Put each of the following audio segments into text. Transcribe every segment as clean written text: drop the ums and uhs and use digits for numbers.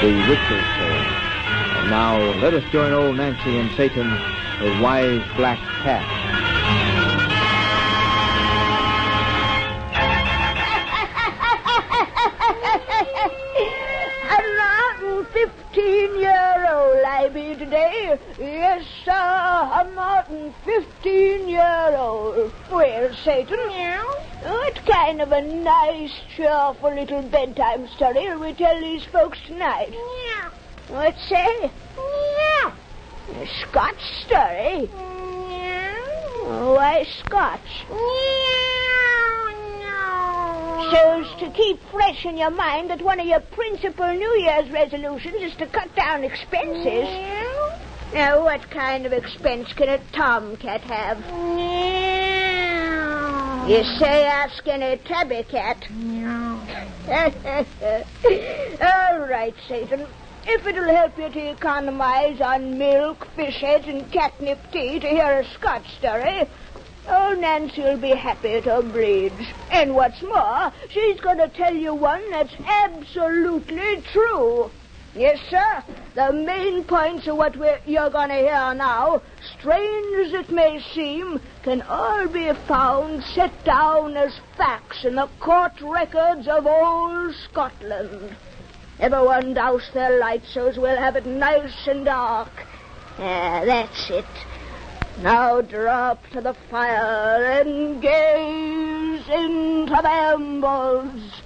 The Witch's Tale. And now let us join old Nancy and Satan, the wise black cat. 115-year-old I be today. Yes, sir, 115-year-old. Well, Satan, what kind of a nice, cheerful little bedtime story will we tell these folks tonight? What say? A Scotch story? Why Scotch? So's to keep fresh in your mind that one of your principal New Year's resolutions is to cut down expenses. Now, what kind of expense can a tomcat have? You say ask any tabby cat. All right, Satan. If it'll help you to economize on milk, fish heads, and catnip tea to hear a Scotch story, old Nancy will be happy to oblige. And what's more, she's going to tell you one that's absolutely true. Yes, sir. The main points of what you're going to hear now, strange as it may seem, can all be found set down as facts in the court records of old Scotland. Everyone douse their lights so's we'll have it nice and dark. That's it. Now drop to the fire and gaze into the embers.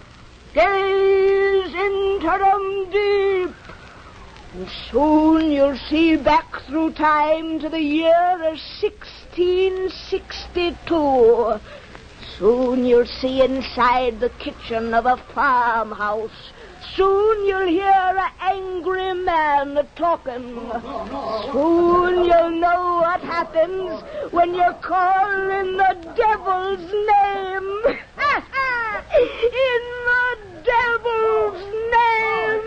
Gaze into them deep. And soon you'll see back through time to the year of 1662. Soon you'll see inside the kitchen of a farmhouse. Soon you'll hear an angry man a-talking. Soon you'll know what happens when you call in the devil's name. In the devil's name.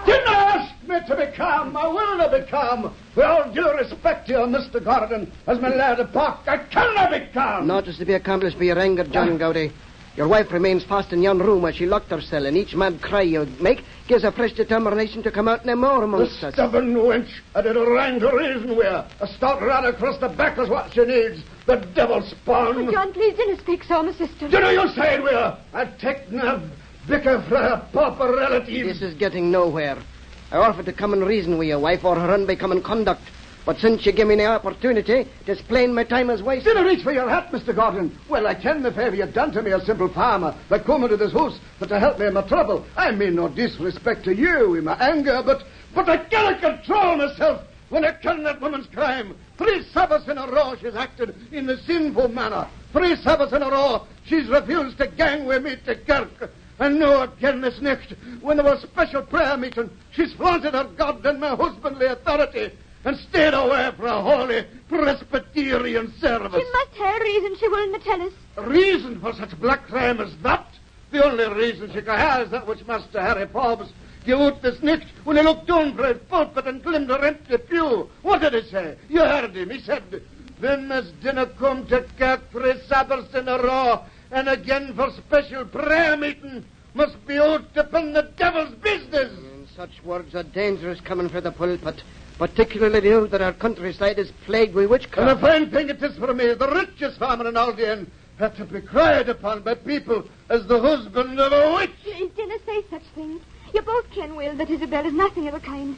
Didn't ask me to be calm. I will not be calm. With all due respect to you, Mr. Gordon, as my lad of Park, I cannot be calm. Naught is to be accomplished by your anger, John Gowdy. Your wife remains fast in yon room where she locked herself, and each mad cry you make gives her fresh determination to come out no more amongst us. The stubborn wench, I did a rhyme to reason with her. A stout rat across the back is what she needs. The devil's spawn. Oh, John, please don't speak so, my sister. Did you say with her? I take no bicker for her pauper relative. This is getting nowhere. I offered to come and reason with your wife or her unbecoming conduct. But since you give me the opportunity, it's plain my time is wasted. Did I reach for your hat, Mr. Gordon? Well, I ken the favour you've done to me, a simple farmer, that come into this house, but to help me in my trouble. I mean no disrespect to you in my anger, but I cannot control myself when I ken that woman's crime. 3 Sabbaths in a row she's acted in the sinful manner. 3 Sabbaths in a row she's refused to gang with me to kirk. And now again this night, when there was special prayer meeting, she's flaunted her God and my husbandly authority and stayed away for a holy Presbyterian service. She must have a reason she wouldn't tell us. A reason for such black crime as that? The only reason she can have is that which Master Harry Forbes gave out this night when he looked down for his pulpit and glimpsed her empty pew. What did he say? You heard him. He said, "Them as dinna come to kirk 3 Sabbaths in a row and again for special prayer meeting must be out upon the devil's business." And such words are dangerous coming from the pulpit, particularly now that our countryside is plagued with witchcraft. And a fine thing it is for me, the richest farmer in Aldean, had to be cried upon by people as the husband of a witch. Please dinna say such things. You both ken well that Isabel is nothing of the kind.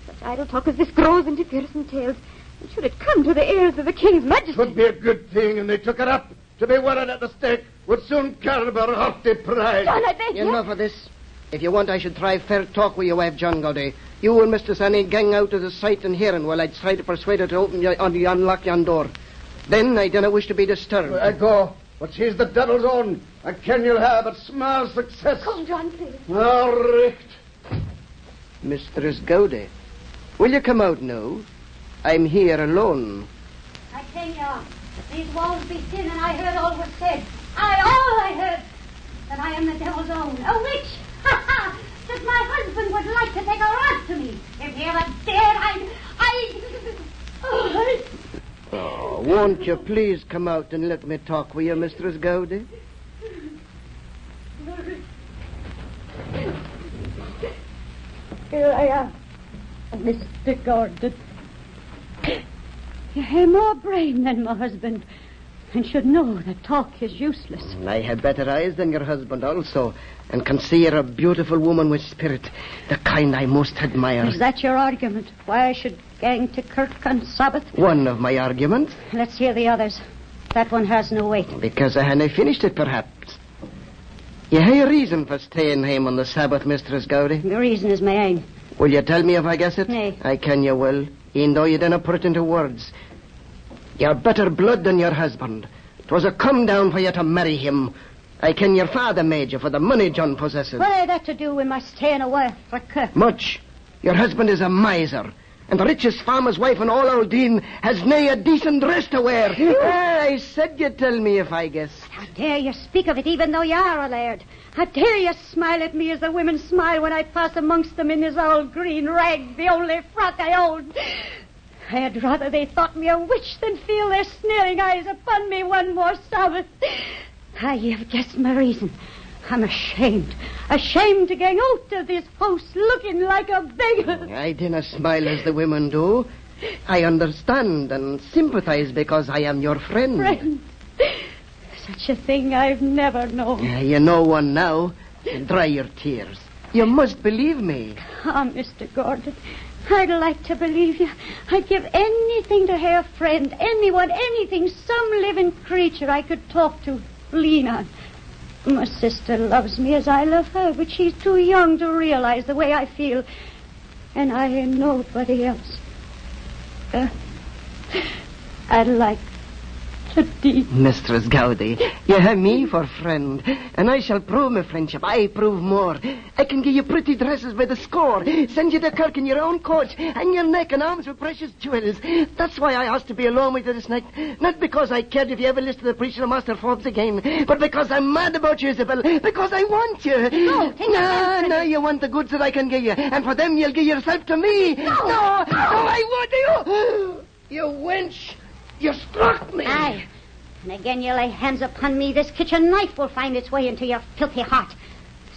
Such idle talk as this grows into fearsome tales. And should it come to the ears of the King's Majesty... It would be a good thing, and they took it up. To be wedded at the stake would soon curb her haughty pride. John, I beg you. Enough of this. If you want, I should try fair talk with your wife, John Gowdy. You and Mr. Annie gang out of the sight and hearing while I'd try to persuade her to unlock yon door. Then I dinna wish to be disturbed. I go, but she's the devil's own. I ken you'll have but small success. Come, John, please. All right. Mistress Gowdy, will you come out now? I'm here alone. I tell you, these walls be thin, and I heard all was said. I heard that I am the devil's own, a witch. Ha ha! That my husband would like to take a rod to me. If he ever dared, Oh, won't you please come out and let me talk with you, Mistress Gowdy? Here I am, Mr. Gordon. You have more brain than my husband, and should know that talk is useless. I have better eyes than your husband also, and can see you're a beautiful woman with spirit, the kind I most admire. Is that your argument? Why I should gang to Kirk on Sabbath? One of my arguments. Let's hear the others. That one has no weight. Because I hadn't finished it, perhaps. You have a reason for staying home on the Sabbath, Mistress Gowdy. The reason is my aim. Will you tell me if I guess it? Nay. I can you will, even though you didn't put it into words. You're better blood than your husband. 'Twas a come down for you to marry him. I ken your father made you for the money John possesses. What had that to do with my staying away for Kirk? Much. Your husband is a miser, and the richest farmer's wife in all Aldine has nae a decent dress to wear. I said you'd tell me if I guessed. How dare you speak of it even though you are a laird? How dare you smile at me as the women smile when I pass amongst them in this old green rag, the only frock I own? I had rather they thought me a witch than feel their sneering eyes upon me one more Sabbath. You've guessed my reason. I'm ashamed to gang out of this house looking like a beggar. I dinna smile as the women do. I understand and sympathize because I am your friend. Friend? Such a thing I've never known. You know one now. Dry your tears. You must believe me. Mr. Gordon, I'd like to believe you. I'd give anything to have a friend, anyone, anything, some living creature I could talk to, lean on. My sister loves me as I love her, but she's too young to realize the way I feel. And I am nobody else. I'd like to deep. Mistress Gowdy, you have me for friend, and I shall prove my friendship. I prove more. I can give you pretty dresses by the score, send you to Kirk in your own coach, hang your neck and arms with precious jewels. That's why I asked to be alone with you this night. Not because I cared if you ever listen to the preacher of Master Forbes again, but because I'm mad about you, Isabel, because I want you. No, you want the goods that I can give you, and for them you'll give yourself to me. No, I want you. You wench. You struck me. Aye. And again you lay hands upon me, this kitchen knife will find its way into your filthy heart.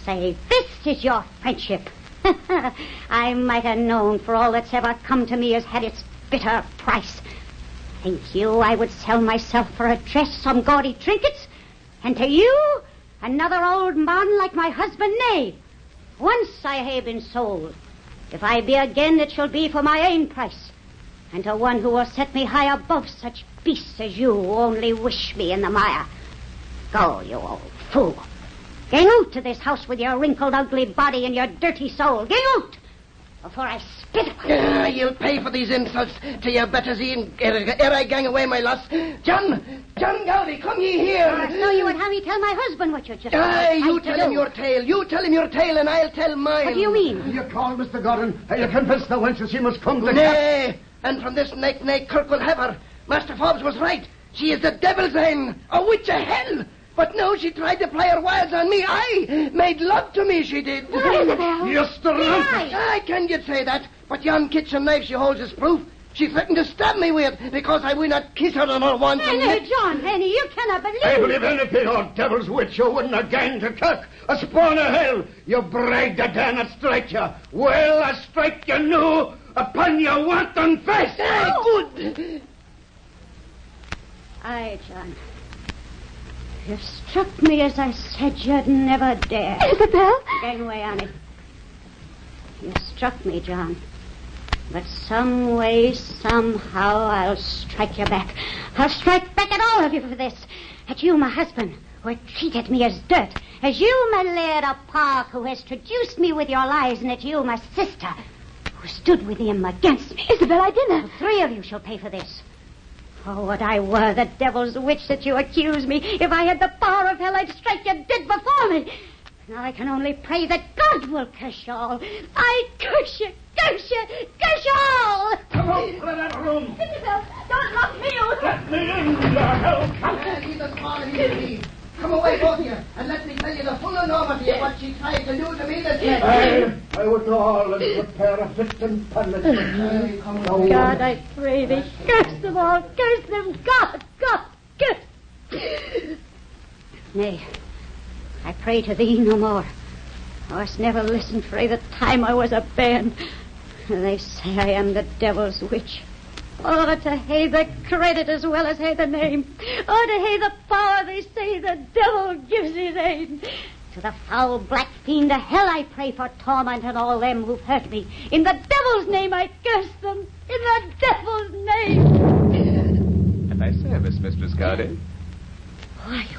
Say, this is your friendship. I might have known, for all that's ever come to me has had its bitter price. Think you I would sell myself for a dress, some gaudy trinkets? And to you, another old man like my husband? Nay. Once I have been sold. If I be again, it shall be for my own price. And to one who will set me high above such beasts as you who only wish me in the mire. Go, you old fool. Gang out to this house with your wrinkled, ugly body and your dirty soul. Gang out before I spit upon you. You'll pay for these insults to your betters ere I gang away, my lass. John Gowdy, come ye here. So you would have me tell my husband what you just you tell him your tale. You tell him your tale, and I'll tell mine. What do you mean? You call, Mr. Gordon. You convince the wench that she must come to Nay, and from this night, Kirk will have her. Master Forbes was right. She is the devil's hen, a witch of hell. But no, she tried to play her wiles on me. I made love to me, she did. You strumpet. I can you say that, but yon kitchen knife she holds is proof. She threatened to stab me with it because I will not kiss her on her wanton Henry, lips. John, Henry, you cannot believe. I believe anything, old devil's witch. You wouldn't have ganged to Kirk. A spawn of hell. You bragged that I strike you. Well, I strike you new upon your wanton face. Good. Aye, John. You struck me as I said you'd never dare. Isabel? Gang away, Annie. You struck me, John. But some way, somehow, I'll strike you back. I'll strike back at all of you for this. At you, my husband, who had treated me as dirt. As you, my laird of Park, who has traduced me with your lies. And at you, my sister, who stood with him against me. Isabel, I didn't. The three of you shall pay for this. Oh, what I were the devil's witch that you accuse me. If I had the power of hell, I'd strike you dead before me. Now I can only pray that God will curse you all. I curse you, curse you, curse you all. Come out of that room. Isabel, don't lock me out. Let me in, you hell. He's a small he. Come away, both of you, and let me tell you the full enormity of what she tried to do to me this night. I would know all as a pair of victim punishments. God, I pray thee, curse them all, curse them, God, curse. Nay, I pray to thee no more. I was never listened for the time I was a bairn. They say I am the devil's witch. Oh, to hae the credit as well as hae the name. Oh, to hae the power they say the devil gives his aid. To the foul black fiend of hell I pray for torment and all them who've hurt me. In the devil's name I curse them. In the devil's name. At thy service, Mistress Gardy. Who are you?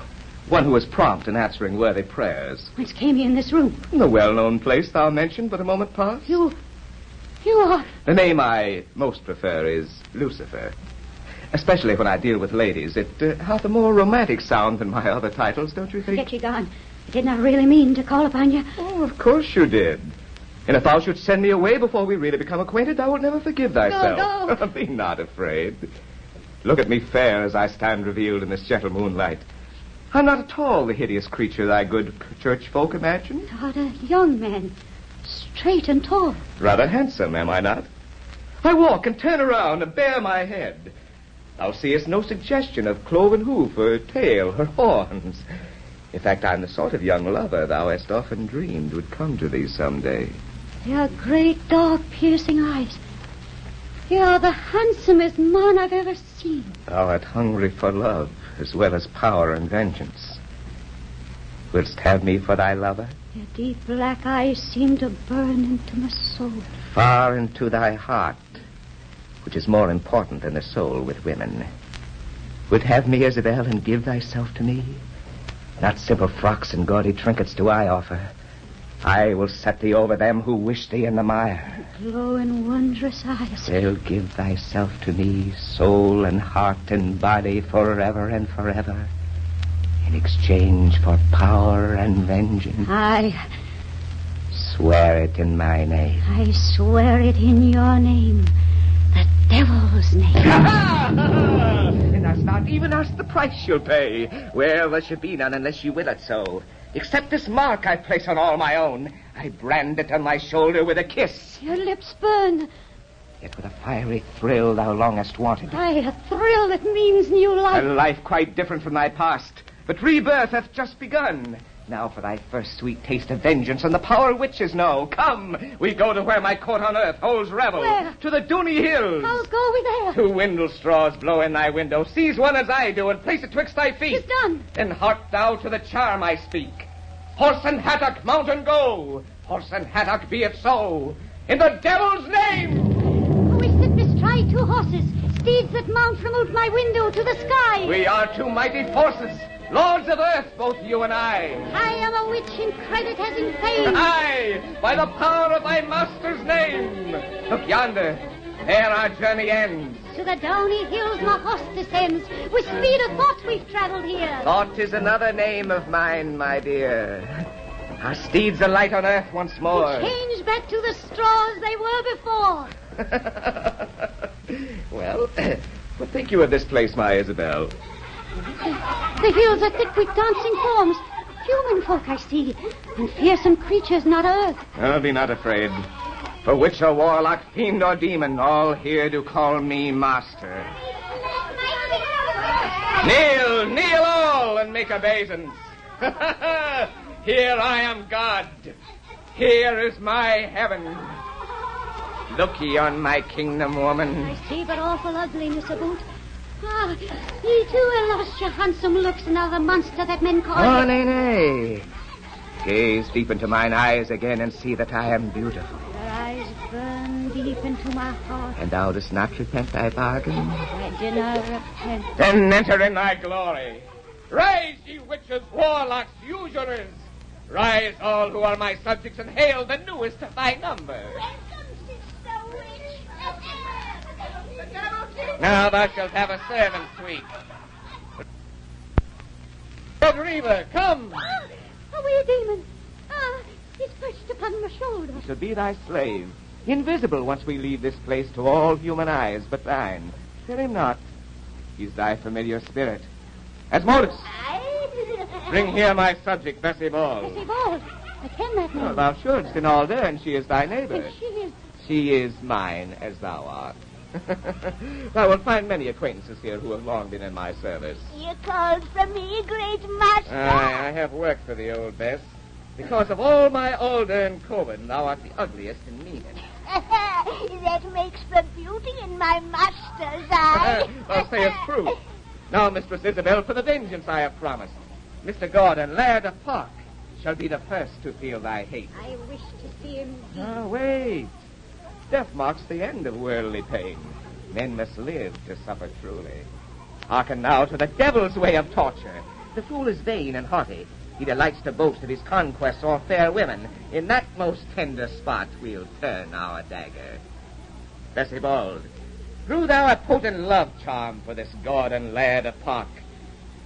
One who is prompt in answering worthy prayers. Whence came you in this room? In the well-known place thou mentioned but a moment past. You are... The name I most prefer is Lucifer. Especially when I deal with ladies. It hath a more romantic sound than my other titles, don't you think? Get you gone. I did not really mean to call upon you. Oh, of course you did. And if thou should send me away before we really become acquainted, thou wilt never forgive thyself. No. Be not afraid. Look at me fair as I stand revealed in this gentle moonlight. I'm not at all the hideous creature thy good church folk imagine. Not a young man, straight and tall. Rather handsome, am I not? I walk and turn around and bare my head. Thou seest no suggestion of cloven hoof or tail or horns. In fact, I'm the sort of young lover thou hast often dreamed would come to thee someday. Your great dark piercing eyes. You're the handsomest man I've ever seen. Thou art hungry for love as well as power and vengeance. Willst have me for thy lover? Your deep black eyes seem to burn into my soul. Far into thy heart, which is more important than the soul with women. Wilt have me, Isabel, and give thyself to me? Not simple frocks and gaudy trinkets do I offer. I will set thee over them who wish thee in the mire. Glowing, wondrous eyes. They'll give thyself to me, soul and heart and body, forever and forever, in exchange for power and vengeance. I Swear it in my name. I swear it in your name. The devil's name. And hast not even asked the price you'll pay. Well, there should be none unless you will it so. Except this mark I place on all my own. I brand it on my shoulder with a kiss. Your lips burn. Yet with a fiery thrill thou longest wanted. Aye, a thrill that means new life. A life quite different from thy past. But rebirth hath just begun. Now for thy first sweet taste of vengeance and the power witches know. Come, we go to where my court on earth holds revel. Where? To the Dooney Hills. I'll go with there. Two windle straws blow in thy window. Seize one as I do and place it twixt thy feet. It's done. Then hark thou to the charm I speak. Horse and hattock, mount and go. Horse and hattock, be it so. In the devil's name. Who is that bestride two horses, steeds that mount from out my window to the sky? We are two mighty forces, lords of earth, both you and I. I am a witch in credit as in fame. Aye, by the power of thy master's name. Look yonder, there our journey ends. To the Downey Hills my horse descends. With speed of thought we've travelled here. Thought is another name of mine, my dear. Our steeds alight on earth once more. Change back to the straws they were before. Well, what think you of this place, my Isabel? The hills are thick with dancing forms. Human folk I see, and fearsome creatures not earth. Oh, be not afraid. For witch or warlock, fiend or demon, all here do call me master. Kneel all, and make obeisance. Here I am God. Here is my heaven. Look ye on my kingdom, woman. I see but awful ugliness about. Ah, ye too have lost your handsome looks and are the monster that men call Oh, you. nay. Gaze deep into mine eyes again and see that I am beautiful. Your eyes burn deep into my heart. And thou dost not repent thy bargain? I do not repent. Then enter in thy glory. Rise, ye witches, warlocks, usurers. Rise, all who are my subjects, and hail the newest of thy number. Now thou shalt have a servant, sweet. Oh, Dreamer, come. A wee demon. Ah, he's perched upon my shoulder. He shall be thy slave, invisible once we leave this place to all human eyes but thine. Fear him not. He's thy familiar spirit. Asmodeus, bring here my subject, Bessie Ball. Bessie Ball. I ken that name. Oh, thou shouldst in all learn she is thy neighbor. And she is... She is mine, as thou art. Thou wilt find many acquaintances here who have long been in my service. You called for me, great master. I have work for the old Bess. Because of all my Alder and Cohen, thou art the ugliest and meanest. That makes for beauty in my master's eye. Thou sayest true. Now, Mistress Isabel, for the vengeance I have promised. Mr. Gordon, Laird of Park, shall be the first to feel thy hate. I wish to see him. Wait. Death marks the end of worldly pain. Men must live to suffer truly. Hearken now to the devil's way of torture. The fool is vain and haughty. He delights to boast of his conquests o'er fair women. In that most tender spot we'll turn our dagger. Bessie Bald, drew thou a potent love charm for this Gordon Laird of Park.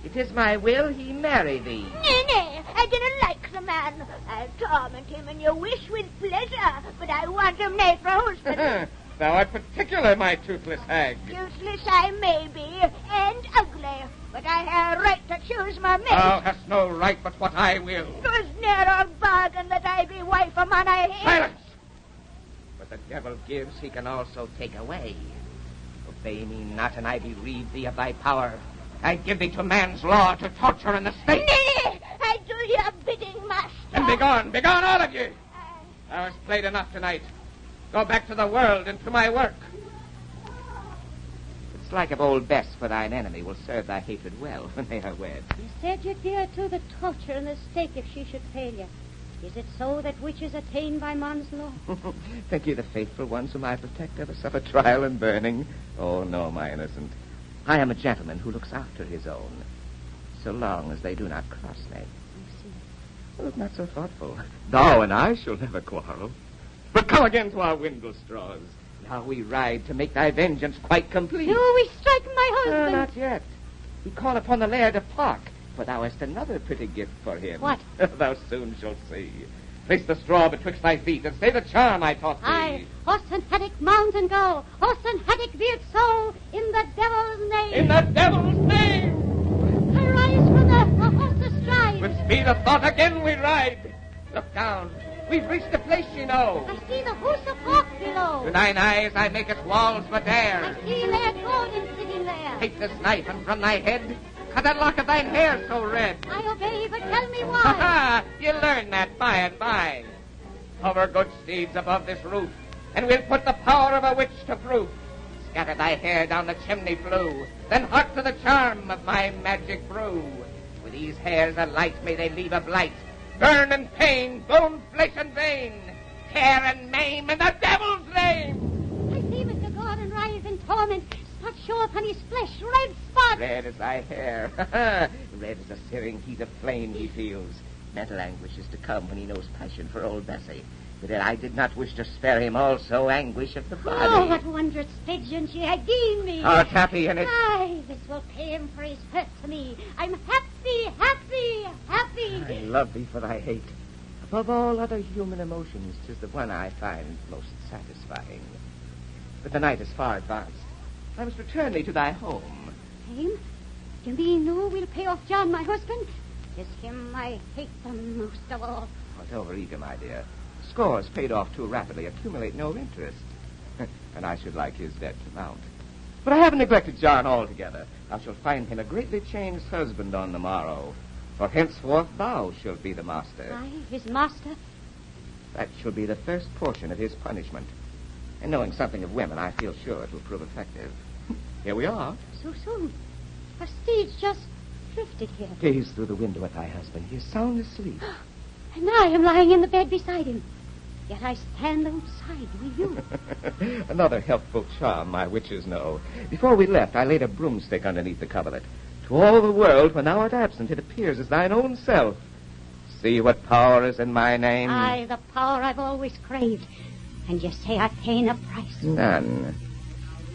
It is my will he marry thee. Nay, I didn't like the man. I'll torment him in your wish with pleasure, but I want him nay for husband. Thou art particular, my toothless hag. Useless I may be, and ugly, but I have a right to choose my mate. Thou hast no right but what I will. 'Twas ne'er a bargain that I be wife of man I hate. Silence! What the devil gives, he can also take away. Obey me not, and I bereave thee of thy power. I give thee to man's law to torture in the state. Nay, I do your bidding, master. And begone, all of you. Thou hast played enough tonight. Go back to the world and to my work. It's like of old Bess for thine enemy will serve thy hatred well when they are wed. You said you'd be her to the torture and the stake if she should fail you. Is it so that witches attain by man's law? Think you the faithful ones whom I protect ever suffer trial and burning? Oh, no, my innocent. I am a gentleman who looks after his own, so long as they do not cross me. I see. Oh, not so thoughtful. Thou and I shall never quarrel. But come again to our windle straws. Now we ride to make thy vengeance quite complete. Do we strike my husband? Not yet. We call upon the Laird of Park, for thou hast another pretty gift for him. What? Thou soon shalt see. Place the straw betwixt thy feet and say the charm I taught thee. Aye, horse and haddock, mount and go. Horse and haddock, be it so, in the devil's name. In the devil's name! Arise from the horse astride. With speed of thought again we ride. Look down. We've reached the place you know. I see the house of hawk below. To thine eyes I make its walls but I bare. see Laird Gordon sitting there. Take this knife and from thy head cut that lock of thine hair so red. I obey, but tell me Ha why. ha! You'll learn that by and by. Hover good steeds above this roof, and we'll put the power of a witch to proof. Scatter thy hair down the chimney flue, then hark to the charm of my magic brew. With these hairs alight may they leave a blight, burn and pain, bone, flesh, and vein, tear and maim in the devil's name. I see Mr. Gordon writhe in torment. Spots show upon his flesh, red spots. Red as thy hair, red as the searing heat of flame he feels. Mental anguish is to come when he knows passion for old Bessie. But yet I did not wish to spare him also anguish of the body. Oh, what wondrous vengeance ye have deemed me. Art happy in it? Aye, this will pay him for his hurt to me. I'm happy, happy, happy. I love thee for thy hate. Above all other human emotions, 'tis the one I find most satisfying. But the night is far advanced. I must return thee to thy home. Him? You mean no, we'll pay off John, my husband? 'Tis him I hate the most of all. Oh, don't overeager, my dear. Scores paid off too rapidly accumulate no interest. And I should like his debt to mount. But I haven't neglected John altogether. I shall find him a greatly changed husband on the morrow. For henceforth thou shalt be the master. Aye, his master? That shall be the first portion of his punishment. And knowing something of women, I feel sure it will prove effective. Here we are. So soon. A steed just drifted here. Gaze through the window at thy husband. He is sound asleep. And I am lying in the bed beside him. Yet I stand outside with you. Another helpful charm my witches know. Before we left, I laid a broomstick underneath the coverlet. To all the world, when thou art absent, it appears as thine own self. See what power is in my name. Aye, the power I've always craved. And you say I pay a price. None.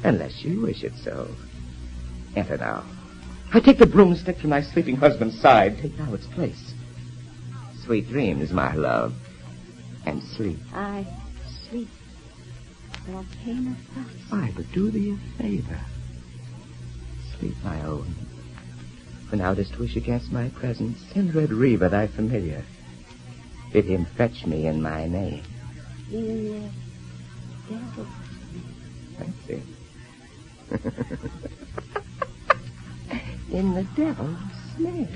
Unless you wish it so. Enter now. I take the broomstick from thy sleeping husband's side. Take now its place. Sweet dreams, my love. And sleep. I sleep. For pain of price. Aye, but do thee a favor. Sleep, my own. When thou dost wish against my presence, send Red Reva thy familiar. Bid him fetch me in my name. In the devil. Fancy. In the devil's name.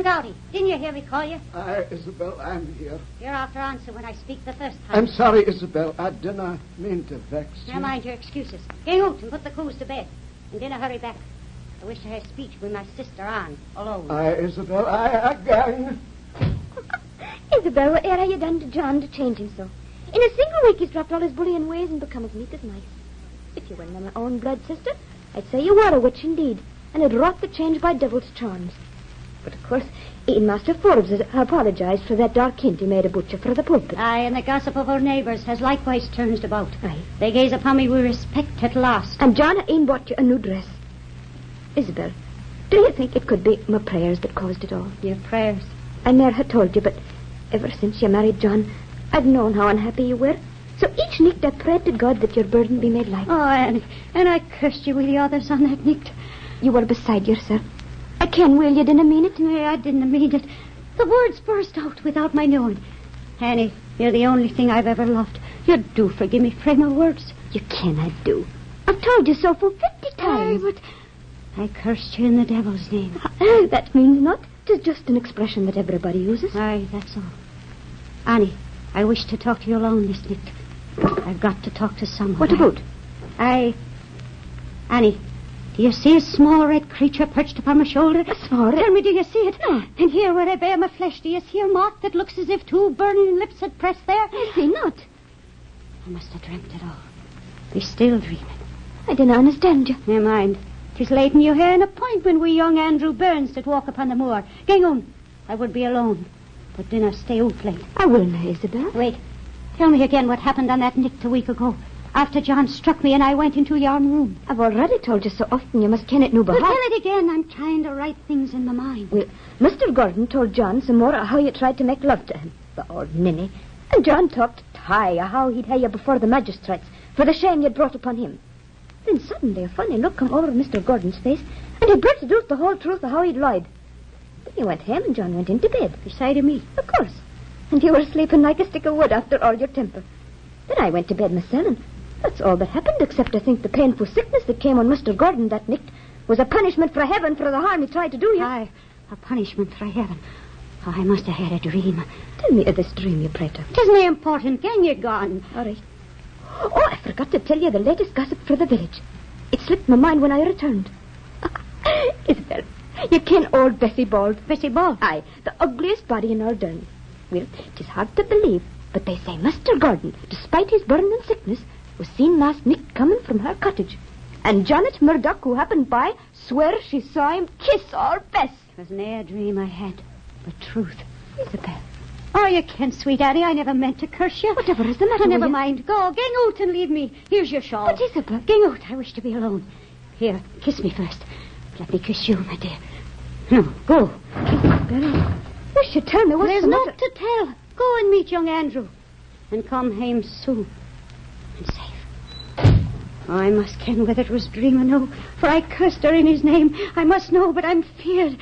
Gowdy, didn't you hear me call you? Isabel, I'm here. You're after answer when I speak the first time. I'm sorry, Isabel. I didn't mean to vex you. Never mind your excuses. Gang out and put the coos to bed. And dinner hurry back. I wish to have speech with my sister Anne, alone. Isabel, again. Isabel, what have you done to John to change him so? In a single week he's dropped all his bullying ways and become as meek as mice. If you weren't my own blood sister, I'd say you were a witch indeed, and had wrought the change by devil's charms. But of course, even Master Forbes has apologised for that dark hint he made a butcher for the pulpit. Aye, and the gossip of our neighbours has likewise turned about. Aye. They gaze upon me with respect at last. And John ain't bought you a new dress. Isabel, do you think it could be my prayers that caused it all? Your prayers. I never had told you, but ever since you married John, I've known how unhappy you were. So each night I prayed to God that your burden be made light. Oh, Annie, and I cursed you with the others on that night. You were beside yourself. I can, Will, you didn't mean it? Nay, I didn't mean it. The words burst out without my knowing. Annie, you're the only thing I've ever loved. You do forgive me, frame of words. You can, I do. I've told you so for 50 times. Aye, but I cursed you in the devil's name. That means not. 'Tis just an expression that everybody uses. Aye, that's all. Annie, I wish to talk to you alone this night. I've got to talk to someone. What about? Annie, do you see a small red creature perched upon my shoulder? A small red? Tell me, do you see it? No. And here where I bear my flesh, do you see a mark that looks as if two burning lips had pressed there? I see not. I must have dreamt it all. Be still dreaming. I didn't understand you. Never mind. 'Tis late and you hear an appointment with young Andrew Burns that walk upon the moor. Gang on. I would be alone. But dinner stay out late. I will now, Isabel. Wait. Tell me again what happened on that night a week ago. After John struck me and I went into your room. I've already told you so often you must ken it no Well, behalf. tell it again. I'm trying to write things in my mind. Well, Mr. Gordon told John some more of how you tried to make love to him. The old ninny. And John talked tie of how he'd have you before the magistrates for the shame you'd brought upon him. Then suddenly a funny look come over Mr. Gordon's face, and he blurted out the whole truth of how he'd lied. Then he went home and John went into bed. Beside of me. Of course. And you were sleeping like a stick of wood after all your temper. Then I went to bed myself, and that's all that happened, except I think the painful sickness that came on Mr. Gordon that night was a punishment for heaven for the harm he tried to do you. Aye, a punishment for heaven. Oh, I must have had a dream. Tell me of this dream you prayed of. 'Tisn't important. Gang you gone. All right. Oh, I forgot to tell you the latest gossip for the village. It slipped my mind when I returned. Isabel, you ken old Bessie Bald. Bessie Bald? Aye, the ugliest body in Ardern. Well, it is hard to believe, but they say Mr. Gordon, despite his burn and sickness, was seen last night coming from her cottage. And Janet Murdoch, who happened by, swears she saw him kiss our Bess. It was ne'er a dream I had, but truth. Isabel. Oh, you can't, sweet Annie. I never meant to curse you. Whatever is the matter Oh, with never you? mind. Go, gang out and leave me. Here's your shawl. But Isabel. Gang out. I wish to be alone. Here, kiss me first. Let me kiss you, my dear. No, go. Isabel, you should tell me what's There's the matter. naught to tell. Go and meet young Andrew. And come home soon. And safe. Oh, I must ken whether it was dream or no, for I cursed her in his name. I must know, but I'm feared.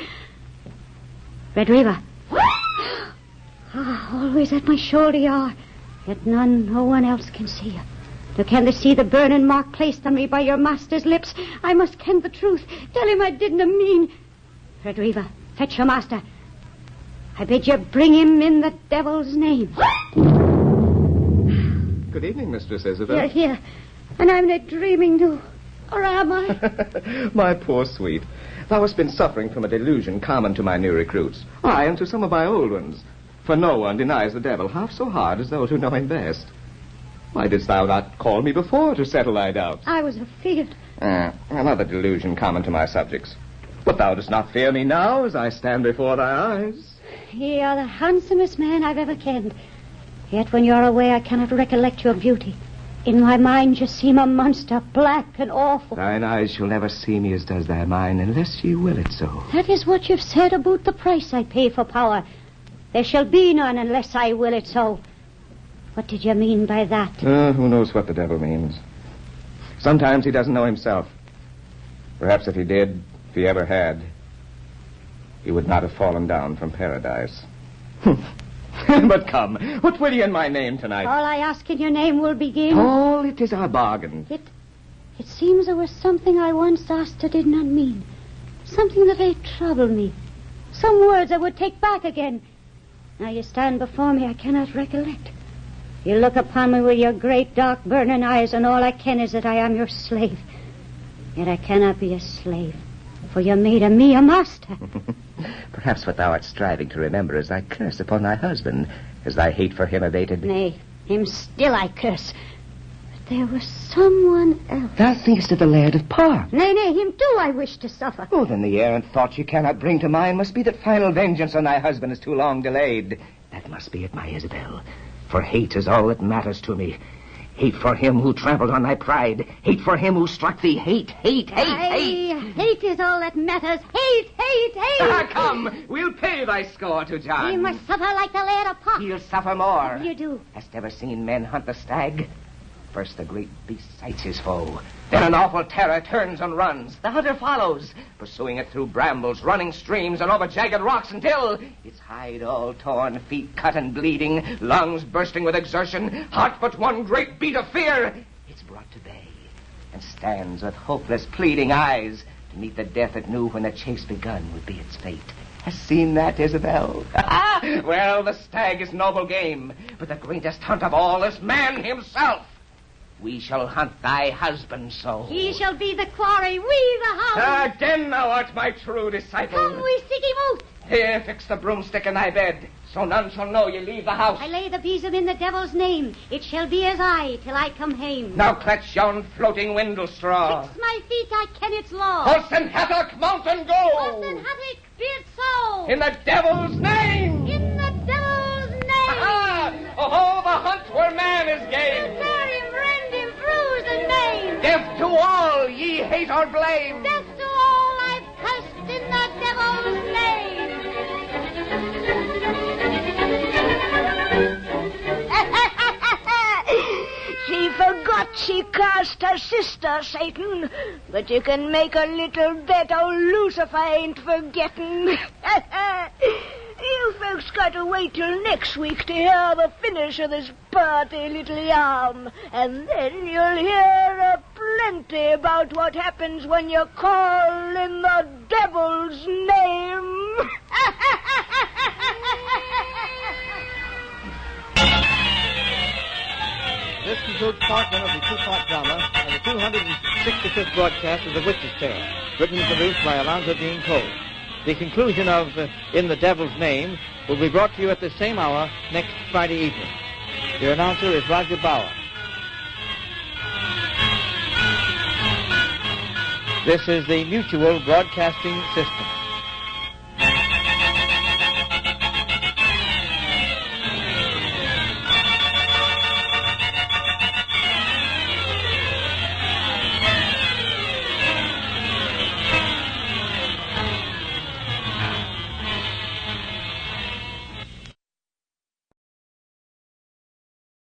Red Reaver. Always at my shoulder you are. Yet no one else can see you. Now can they see the burning mark placed on me by your master's lips? I must ken the truth. Tell him I didn't mean. Red Reaver, fetch your master. I bid you bring him in the devil's name. Good evening, Mistress Isabel. You're here. And I'm not dreaming, too. Or am I? My poor sweet. Thou hast been suffering from a delusion common to my new recruits. Aye, and to some of my old ones. For no one denies the devil half so hard as those who know him best. Why didst thou not call me before to settle thy doubts? I was afeard. Another delusion common to my subjects. But thou dost not fear me now as I stand before thy eyes. Ye are the handsomest man I've ever kenned. Yet when you're away, I cannot recollect your beauty. In my mind, you seem a monster, black and awful. Thine eyes shall never see me as does thy mind, unless ye will it so. That is what you've said about the price I pay for power. There shall be none unless I will it so. What did you mean by that? Who knows what the devil means? Sometimes he doesn't know himself. Perhaps if he did, if he ever had, he would not have fallen down from paradise. But come, what will ye in my name tonight? All I ask in your name will begin. All it is our bargain. It seems there was something I once asked I did not mean. Something that may trouble me. Some words I would take back again. Now you stand before me, I cannot recollect. You look upon me with your great, dark, burning eyes, and all I ken is that I am your slave. Yet I cannot be a slave, for you made of me a master. Perhaps what thou art striving to remember is thy curse upon thy husband, as thy hate for him abated. Nay, him still I curse. But there was someone else. Thou thinkest of the Laird of Par. Nay, him too I wish to suffer. Oh, then the errant thought you cannot bring to mind must be that final vengeance on thy husband is too long delayed. That must be it, my Isabel. For hate is all that matters to me. Hate for him who trampled on thy pride. Hate for him who struck thee. Hate. Hate is all that matters. Hate. Come, we'll pay thy score to John. He must suffer like the Laird of Par. He'll suffer more. You do. Hast ever seen men hunt the stag? First the great beast sights his foe. Then an awful terror turns and runs. The hunter follows, pursuing it through brambles, running streams, and over jagged rocks until its hide all torn, feet cut and bleeding, lungs bursting with exertion, heart but one great beat of fear. It's brought to bay and stands with hopeless, pleading eyes to meet the death it knew when the chase begun would be its fate. Hast seen that, Isabel? Well, the stag is noble game, but the greatest hunt of all is man himself. We shall hunt thy husband so. He shall be the quarry, we the hound. Again thou art my true disciple. Come, we seek him out. Here, fix the broomstick in thy bed, so none shall know ye leave the house. I lay the besom in the devil's name. It shall be as I till I come hame. Now clutch yon floating windle straw. Fix my feet, I ken its law. Horse and hattock, mount and go. Horse and hattock, be it so. In the devil's name. In the devil's name. Aha! Oh, the hunt where man is game. Tear him, rend him, bruise and maim. Death to all ye hate or blame. Death to all I've cursed in the devil's name. She forgot she cursed her sister, Satan. But you can make a little bet old Lucifer ain't forgetting. You folks got to wait till next week to hear the finish of this party little yarn. And then you'll hear plenty about what happens when you call in the devil's name. This concludes part one of the two-part drama and the 265th broadcast of The Witch's Tale, written and produced by Alonzo Dean Cole. The conclusion of In the Devil's Name will be brought to you at the same hour next Friday evening. Your announcer is Roger Bauer. This is the Mutual Broadcasting System.